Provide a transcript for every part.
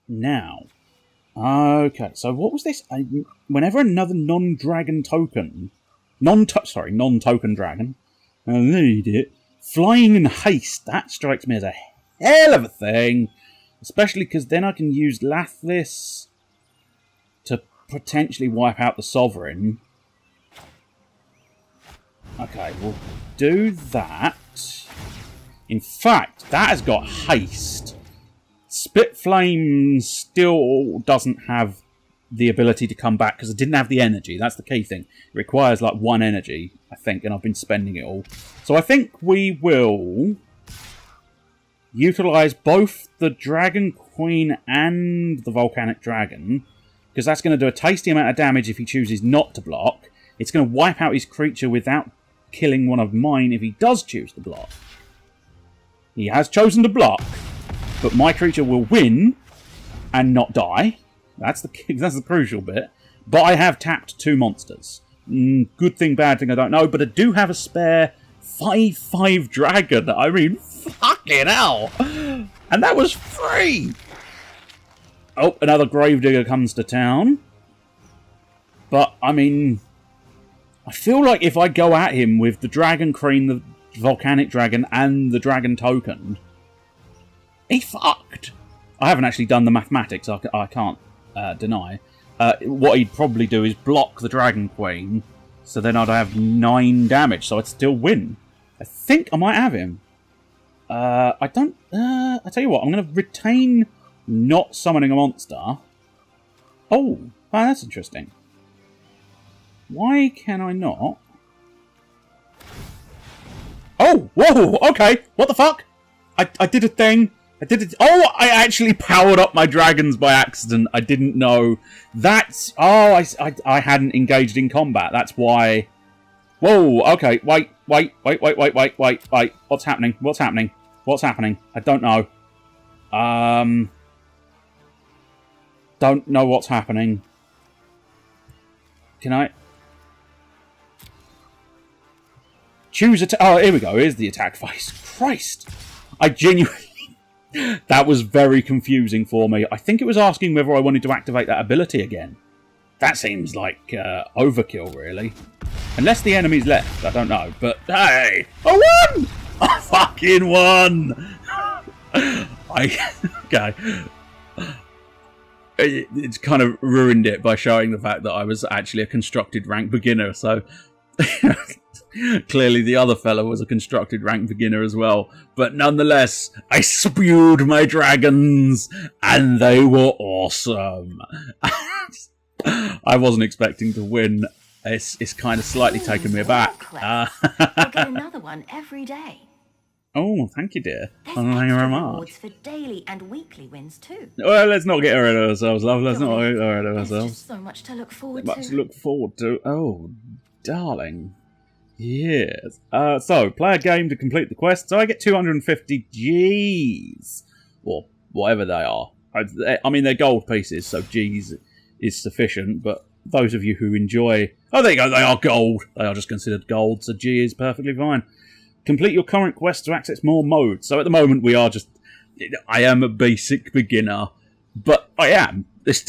Now, okay, so what was this? Whenever another non-dragon token, non-token dragon, I need it. Flying and haste, that strikes me as a hell of a thing, especially because then I can use Lathlis to potentially wipe out the Sovereign. Okay, we'll do that. In fact, that has got haste. Spit Flame still doesn't have the ability to come back because it didn't have the energy. That's the key thing. It requires like 1 energy, I think, and I've been spending it all. So I think we will utilise both the Dragon Queen and the Volcanic Dragon, because that's going to do a tasty amount of damage if he chooses not to block. It's going to wipe out his creature without killing one of mine if he does choose to block. He has chosen to block, but my creature will win and not die. That's the crucial bit. But I have tapped 2 monsters. Good thing, bad thing, I don't know. But I do have a spare 5/5 dragon. I mean, fucking hell. And that was free. Oh, another Gravedigger comes to town. But, I mean, I feel like if I go at him with the Dragon Queen, the Volcanic Dragon, and the Dragon Token, he fucked. I haven't actually done the mathematics, I can't deny. What he'd probably do is block the Dragon Queen, so then I'd have 9 damage, so I'd still win. I think I might have him. I don't... I tell you what, I'm going to retain not summoning a monster. Oh, that's interesting. Why can I not? Oh, whoa, okay, what the fuck? I did a thing. I did it. Oh, I actually powered up my dragons by accident. I didn't know. That's... Oh, I hadn't engaged in combat. That's why... Whoa, okay, wait. What's happening? What's happening? What's happening? I don't know. Don't know what's happening. Can I... Choose attack... Oh, here we go. Here's the attack phase. Christ. I genuinely... That was very confusing for me. I think it was asking whether I wanted to activate that ability again. That seems like overkill, really. Unless the enemy's left, I don't know. But hey, I won! I fucking won! Okay. It's kind of ruined it by showing the fact that I was actually a constructed rank beginner. So clearly the other fellow was a constructed rank beginner as well. But nonetheless, I spewed my dragons and they were awesome. I wasn't expecting to win. It's kind of slightly taken me aback. You'll get another one every day. Oh, thank you, dear. There's Thank you very extra much. rewards for daily and weekly wins too. Well, let's not get rid of ourselves, love. Let's not get rid of There's ourselves. just so much to look forward Much to. to look forward to. Oh, darling. Yes. So, play a game to complete the quest. So I get 250 Gs. Or whatever they are. I mean, they're gold pieces, so Gs is sufficient. But those of you who enjoy... Oh, there you go. They are gold. They are just considered gold, so G is perfectly fine. Complete your current quest to access more modes. So at the moment, we are just... I am a basic beginner. But I am. There's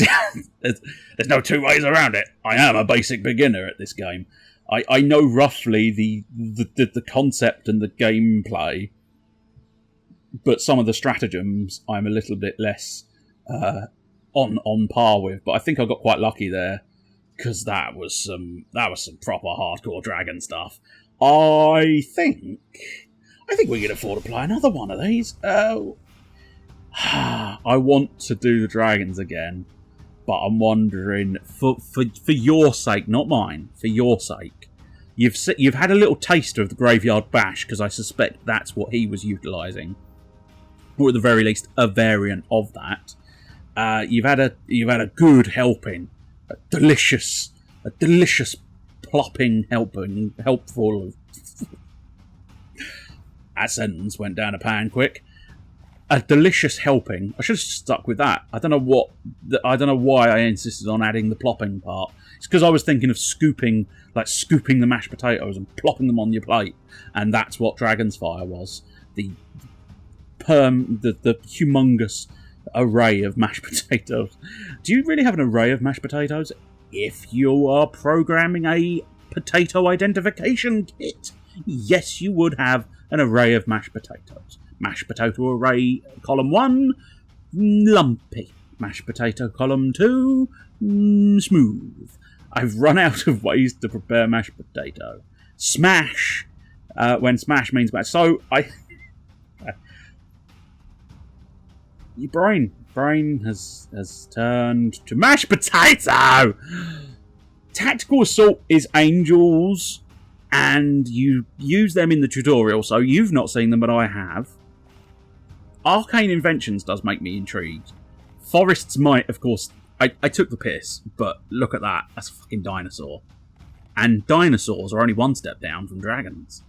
no 2 ways around it. I am a basic beginner at this game. I know roughly the concept and the gameplay, but some of the stratagems I'm a little bit less on par with. But I think I got quite lucky there because that was some proper hardcore dragon stuff. I think we can afford to play another one of these. I want to do the dragons again. But I'm wondering, for your sake, not mine, for your sake, you've had a little taster of the Graveyard Bash, because I suspect that's what he was utilising, or at the very least, a variant of that. You've had a good helping, a delicious plopping helpful. That sentence went down a pan quick. A delicious helping. I should have stuck with that. I don't know why I insisted on adding the plopping part. It's because I was thinking of scooping the mashed potatoes and plopping them on your plate, and that's what Dragon's Fire was. The humongous array of mashed potatoes. Do you really have an array of mashed potatoes? If you are programming a potato identification kit, yes, you would have an array of mashed potatoes. Mashed potato array column 1, lumpy. Mashed potato column 2, smooth. I've run out of ways to prepare mashed potato. Smash, when smash means mash. So, your brain has turned to mashed potato! Tactical Assault is angels, and you use them in the tutorial, so you've not seen them, but I have. Arcane Inventions does make me intrigued. Forest's Might, of course, I took the piss, but look at that. That's a fucking dinosaur. And dinosaurs are only one step down from dragons.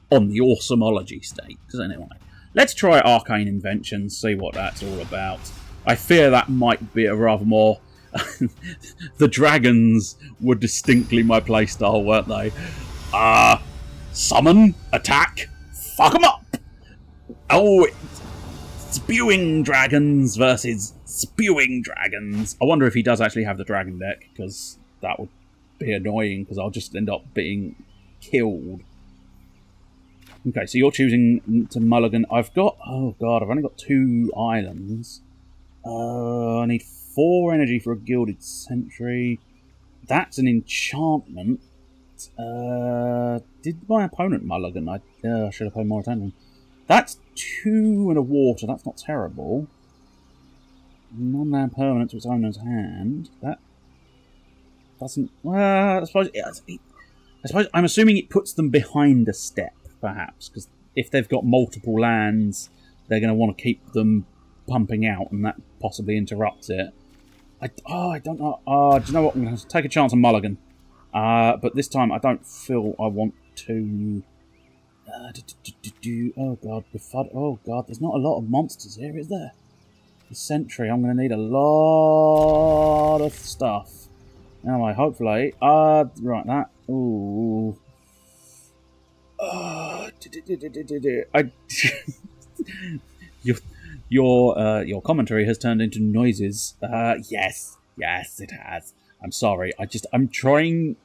On the awesomeology state. Because anyway, let's try Arcane Inventions, see what that's all about. I fear that might be a rather more... the dragons were distinctly my playstyle, weren't they? Summon, attack, fuck them up! Oh, spewing dragons versus spewing dragons. I wonder if he does actually have the dragon deck, because that would be annoying, because I'll just end up being killed. Okay, so you're choosing to mulligan. I've got... Oh, God, I've only got 2 islands. I need 4 energy for a Gilded Sentry. That's an enchantment. Did my opponent mulligan? I should have paid more attention. That's 2 and a water. That's not terrible. Non-land permanent to its owner's hand. That doesn't... Well, I suppose I'm assuming it puts them behind a step, perhaps, because if they've got multiple lands, they're going to want to keep them pumping out, and that possibly interrupts it. I don't know. Do you know what? I'm going to take a chance on mulligan. But this time I don't feel I want to... Oh god, Befud. Oh god, there's not a lot of monsters here, is there? The Sentry, I'm going to need a lot of stuff. Anyway, hopefully... right, that... Ooh... Your commentary has turned into noises. Yes, it has. I'm sorry. I'm trying...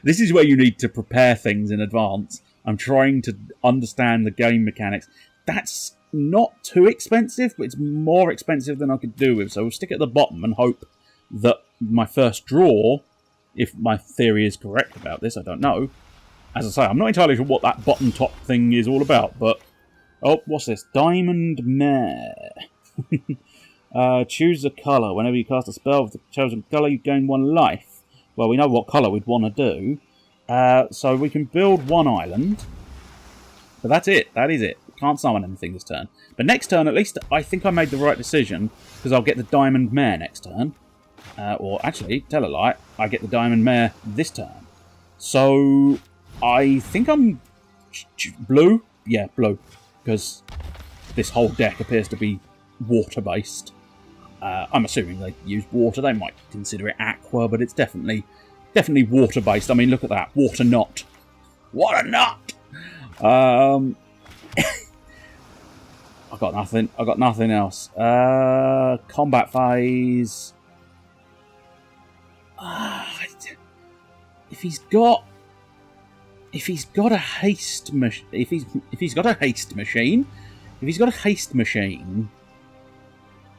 This is where you need to prepare things in advance. I'm trying to understand the game mechanics. That's not too expensive, but it's more expensive than I could do with. So we'll stick at the bottom and hope that my first draw, if my theory is correct about this, I don't know. As I say, I'm not entirely sure what that bottom top thing is all about, but... Oh, what's this? Diamond Mare. Choose a colour. Whenever you cast a spell with the chosen colour, you gain 1 life. Well, we know what colour we'd want to do. So we can build 1 island. But that's it. That is it. Can't summon anything this turn. But next turn, at least, I think I made the right decision, because I'll get the Diamond Mare next turn. Or actually, tell a lie, I get the Diamond Mare this turn. So I think I'm blue. Yeah, blue. Because this whole deck appears to be water-based. I'm assuming they use water. They might consider it aqua, but it's definitely water-based. I mean, look at that. Water knot. What a knot! I've got nothing. I've got nothing else. Combat phase. If he's got a haste machine, if he's got a haste machine,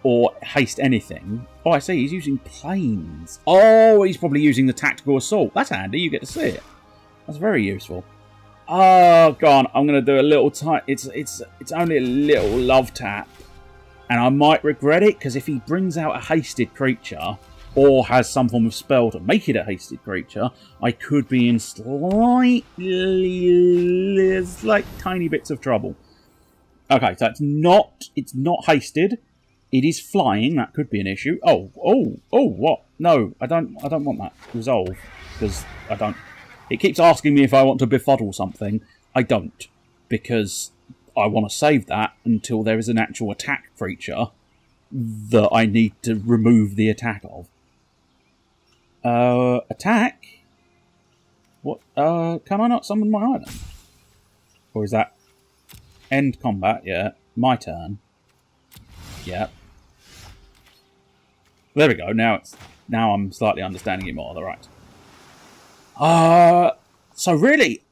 or haste anything. Oh, I see. He's using planes. Oh, he's probably using the tactical assault. That's handy. You get to see it. That's very useful. Oh, go on. I'm going to do a little it's only a little love tap, and I might regret it, because if he brings out a hasted creature, or has some form of spell to make it a hasted creature, I could be in slight tiny bits of trouble. Okay, so it's not hasted. It is flying. That could be an issue. Oh, what? No, I don't want that. Resolve, because I don't. It keeps asking me if I want to befuddle something. I don't, because I want to save that until there is an actual attack creature that I need to remove the attack of. Attack? What? Can I not summon my island? Or is that end combat? Yeah, my turn. Yeah. There we go. Now I'm slightly understanding it more. All right. So really,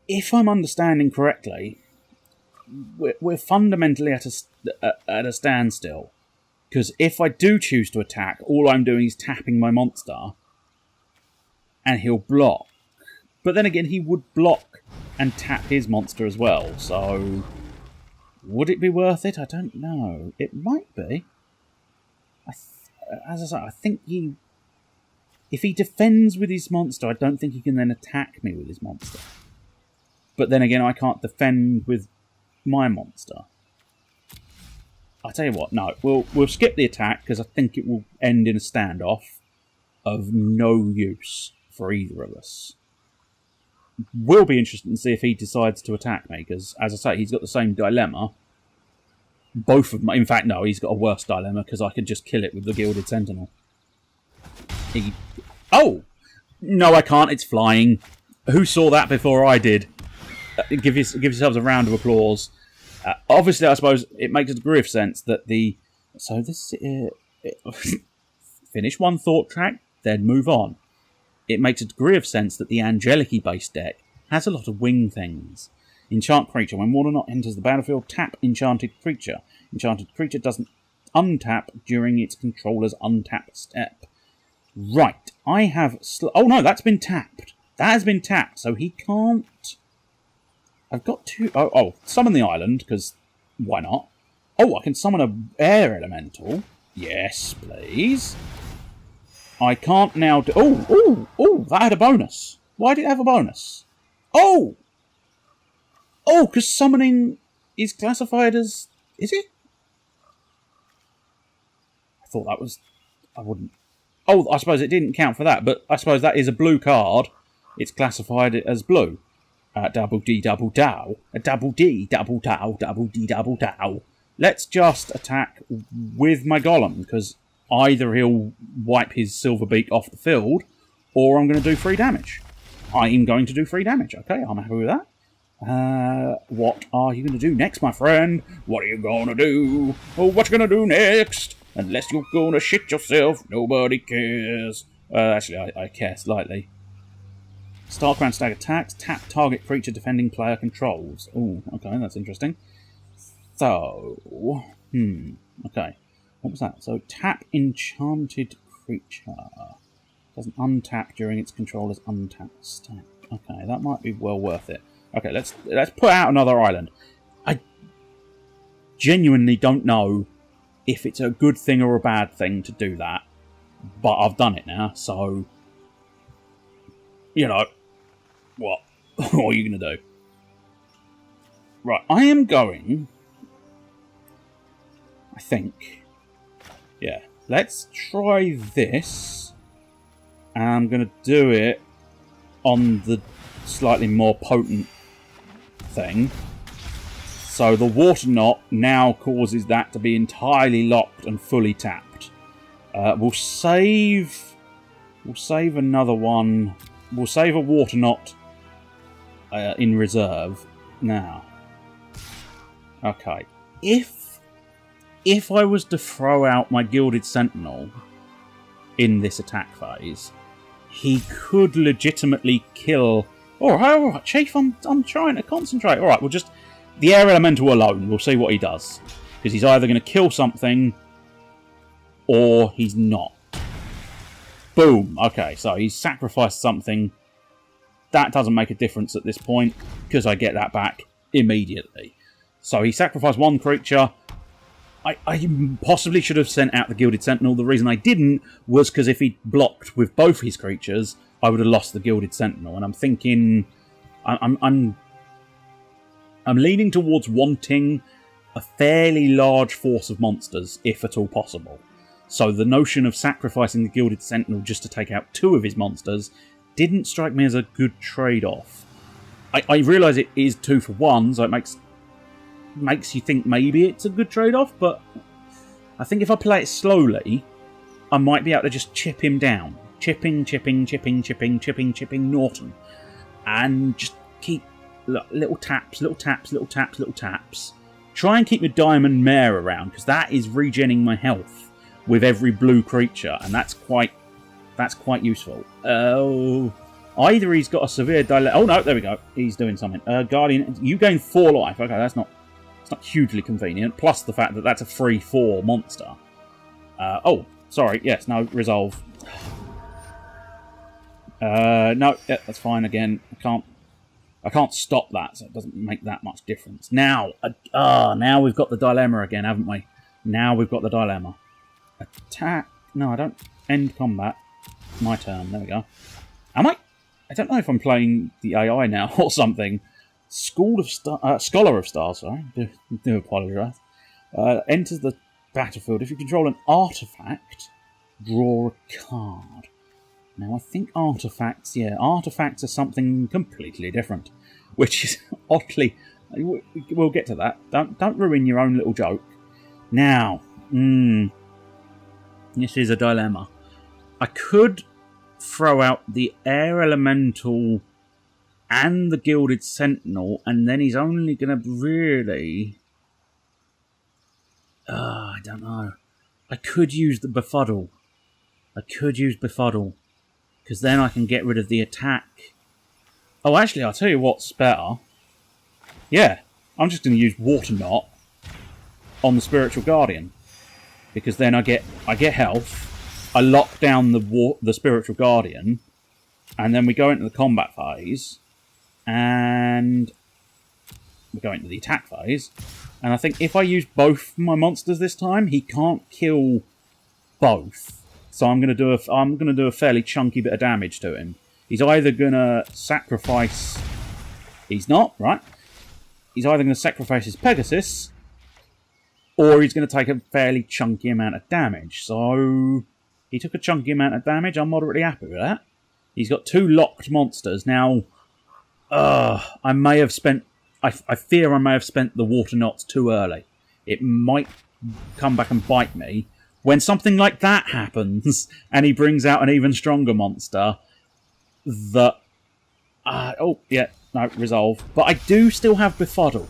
if I'm understanding correctly, we're fundamentally at a standstill. Because if I do choose to attack, all I'm doing is tapping my monster, and he'll block. But then again, he would block and tap his monster as well. So, would it be worth it? I don't know. It might be. As I say, I think if he defends with his monster, I don't think he can then attack me with his monster. But then again, I can't defend with my monster. I'll tell you what, no, we'll skip the attack because I think it will end in a standoff of no use for either of us. Will be interesting to see if he decides to attack me because, as I say, he's got the same dilemma. Both of them, in fact, no, he's got a worse dilemma because I could just kill it with the Gilded Sentinel. Oh! No, I can't, it's flying. Who saw that before I did? Give yourselves a round of applause. Obviously, I suppose it makes a degree of sense that finish one thought track, then move on. It makes a degree of sense that the Angelic-based deck has a lot of wing things. Enchant creature. When Waterknot enters the battlefield, tap enchanted creature. Enchanted creature doesn't untap during its controller's untap step. Right. I have... oh, no, that's been tapped. That has been tapped, so he can't... I've got to... Oh, summon the island, because why not? Oh, I can summon an air elemental. Yes, please. I can't now do... Oh, that had a bonus. Why did it have a bonus? Oh, because summoning is classified as... Is it? I thought that was... I wouldn't... Oh, I suppose it didn't count for that, but I suppose that is a blue card. It's classified as blue. Double D, double dow. Double D, double dow, double D, double dow. Let's just attack with my golem, because either he'll wipe his Silverbeak off the field, or I'm going to do 3 damage. I'm going to do 3 damage. Okay, I'm happy with that. What are you going to do next, my friend? What are you going to do? Oh, what you going to do next? Unless you're going to shit yourself, nobody cares. Actually, I care slightly. Start Grand Stag attacks. Tap target creature defending player controls. Oh, okay, that's interesting. So, okay. What was that? So, tap enchanted creature. Doesn't untap during its controller's untap step. Okay, that might be well worth it. Okay, let's put out another island. I genuinely don't know if it's a good thing or a bad thing to do that, but I've done it now, so you know what? What are you going to do? Right, I am going... I think... Yeah, let's try this. And I'm going to do it on the slightly more potent thing. So the Waterknot now causes that to be entirely locked and fully tapped. We'll save another one. We'll save a Waterknot in reserve now. Okay, if I was to throw out my Gilded Sentinel in this attack phase, he could legitimately kill. All right, Chief, I'm trying to concentrate. All right, we'll just the air elemental alone. We'll see what he does, because he's either going to kill something or he's not. Boom. Okay, so he's sacrificed something. That doesn't make a difference at this point, because I get that back immediately. So he sacrificed one creature. I possibly should have sent out the Gilded Sentinel. The reason I didn't was because if he blocked with both his creatures, I would have lost the Gilded Sentinel. And I'm thinking... I'm leaning towards wanting a fairly large force of monsters, if at all possible. So the notion of sacrificing the Gilded Sentinel just to take out 2 of his monsters didn't strike me as a good trade-off. I realise it is 2 for 1, so it makes you think maybe it's a good trade-off, but I think if I play it slowly, I might be able to just chip him down. Chipping Norton. And just keep little taps, little taps, little taps, little taps. Try and keep your diamond mare around, because that is regenerating my health with every blue creature, and that's quite useful. Oh, either he's got a severe dilemma. Oh no, there we go. He's doing something. Guardian, you gain 4 life. Okay, that's not hugely convenient. Plus the fact that that's a free 4 monster. Oh, sorry. Yes, no, resolve. No, yeah, that's fine. Again, I can't stop that, so it doesn't make that much difference. Now, now we've got the dilemma again, haven't we? Now we've got the dilemma. Attack. No, I don't. End combat. My turn. There we go. Am I? I don't know if I'm playing the AI now or something. Scholar of Stars, sorry. Do apologise. Enters the battlefield. If you control an artifact, draw a card. Now, I think artifacts, artifacts are something completely different, which is oddly... We'll get to that. Don't ruin your own little joke. Now, this is a dilemma. I could throw out the Air Elemental and the Gilded Sentinel, and then he's only going to really... I don't know. I could use the Befuddle. Because then I can get rid of the attack. Oh, actually, I'll tell you what's better. Yeah, I'm just going to use Water Knot on the Spiritual Guardian. Because then I get health, I lock down the Spiritual Guardian, and then we go into the combat phase, and we go into the attack phase. And I think if I use both my monsters this time, he can't kill both. So I'm going to do a fairly chunky bit of damage to him. He's either going to sacrifice... He's not, right? He's either going to sacrifice his Pegasus, or he's going to take a fairly chunky amount of damage. So he took a chunky amount of damage. I'm moderately happy with that. He's got 2 locked monsters. Now, I may have spent... I fear I may have spent the Water Knots too early. It might come back and bite me. When something like that happens, and he brings out an even stronger monster, that... resolve. But I do still have Befuddle.